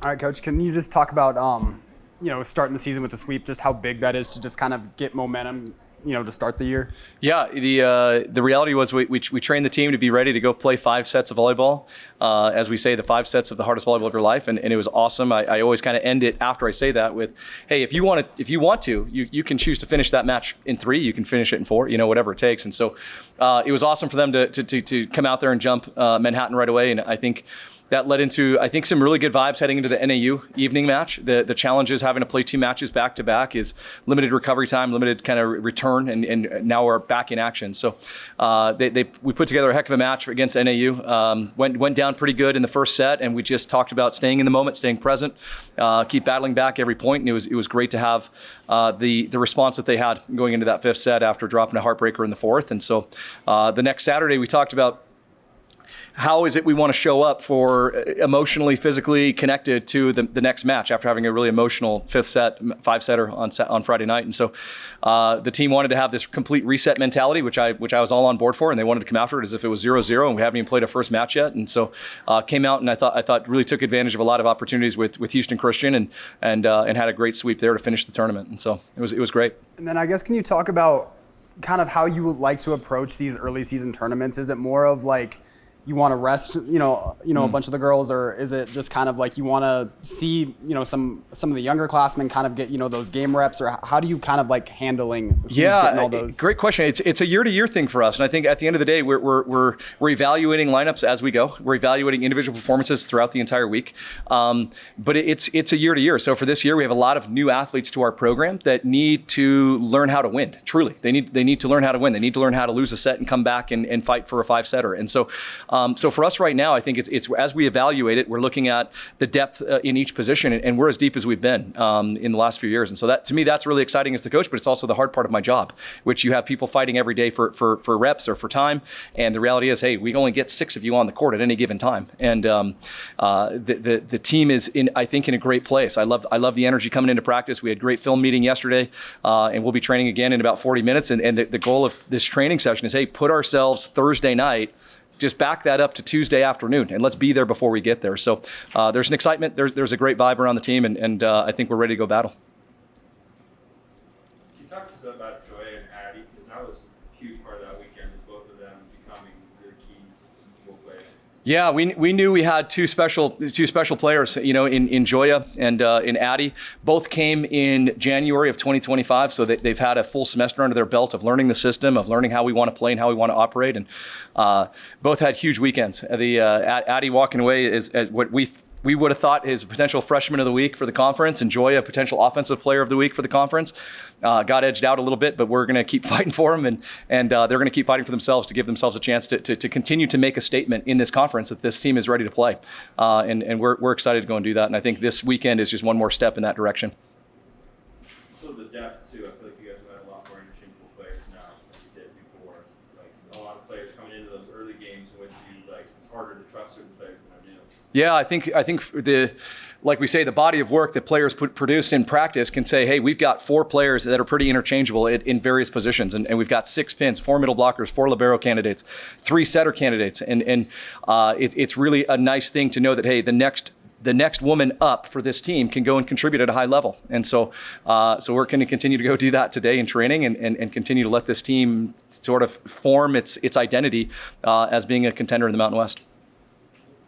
All right, Coach, can you just talk about, starting the season with the sweep, just how big that is to just kind of get momentum, to start the year? Yeah, the reality was we trained the team to be ready to go play 5 sets of volleyball. As we say, the 5 sets of the hardest volleyball of your life, and it was awesome. I always kind of end it after I say that with, hey, if you want to, you can choose to finish that match in 3, you can finish it in 4, whatever it takes. And so it was awesome for them to come out there and jump Manhattan right away, and I think that led into, some really good vibes heading into the NAU evening match. The challenge is having to play 2 matches back to back is limited recovery time, limited kind of return, and now we're back in action. So we put together a heck of a match against NAU. Went down pretty good in the first set, and we just talked about staying in the moment, staying present, keep battling back every point, and it was great to have the response that they had going into that 5th set after dropping a heartbreaker in the 4th. And so the next Saturday we talked about how is it we want to show up for emotionally, physically connected to the next match after having a really emotional 5-setter on Friday night. And so the team wanted to have this complete reset mentality, which I was all on board for, and they wanted to come after it as if it was 0-0, and we haven't even played a first match yet. And so came out and I thought really took advantage of a lot of opportunities with Houston Christian and had a great sweep there to finish the tournament. And so it was great. And then I guess, can you talk about kind of how you would like to approach these early season tournaments? Is it more of like, you want to rest, a bunch of the girls, or is it just kind of like you want to see, some of the younger classmen kind of get, those game reps, or how do you kind of like handling who's getting all those? Great question. It's a year-to-year thing for us, and I think at the end of the day, we're evaluating lineups as we go. We're evaluating individual performances throughout the entire week, but it's a year-to-year. So for this year, we have a lot of new athletes to our program that need to learn how to win. Truly, they need to learn how to win. They need to learn how to lose a set and come back and fight for a 5-setter. And so. So for us right now, I think it's as we evaluate it, we're looking at the depth in each position, and we're as deep as we've been in the last few years. And so that, to me, that's really exciting as the coach, but it's also the hard part of my job, which you have people fighting every day for reps or for time. And the reality is, hey, we only get 6 of you on the court at any given time. And the team is in a great place. I love the energy coming into practice. We had a great film meeting yesterday, and we'll be training again in about 40 minutes. And the goal of this training session is, hey, put ourselves Thursday night, just back that up to Tuesday afternoon, and let's be there before we get there. So there's an excitement, there's a great vibe around the team, and I think we're ready to go battle. Can you talk to us about Joya and Addie? Because that was a huge part of that weekend, with both of them becoming the key role players. Yeah, we knew we had two special players, in Joya and in Addie. Both came in January of 2025, so they've had a full semester under their belt of learning the system, of learning how we want to play and how we want to operate, and both had huge weekends. The Addie walking away is what we would have thought is a potential freshman of the week for the conference, and Joya a potential offensive player of the week for the conference. Got edged out a little bit, but we're going to keep fighting for them, and they're going to keep fighting for themselves to give themselves a chance to continue to make a statement in this conference that this team is ready to play. And we're excited to go and do that. And I think this weekend is just one more step in that direction. So the depth too, I feel like you guys have had a lot more interchangeable players now than you did before. Like a lot of players coming into those early games in which it's harder to trust certain players than they're new. Yeah, I think like we say, the body of work that players produced in practice can say, hey, we've got 4 players that are pretty interchangeable in various positions, and we've got 6 pins, 4 middle blockers, 4 libero candidates, 3 setter candidates, and it's really a nice thing to know that, hey, the next woman up for this team can go and contribute at a high level. And so we're going to continue to go do that today in training and continue to let this team sort of form its identity as being a contender in the Mountain West.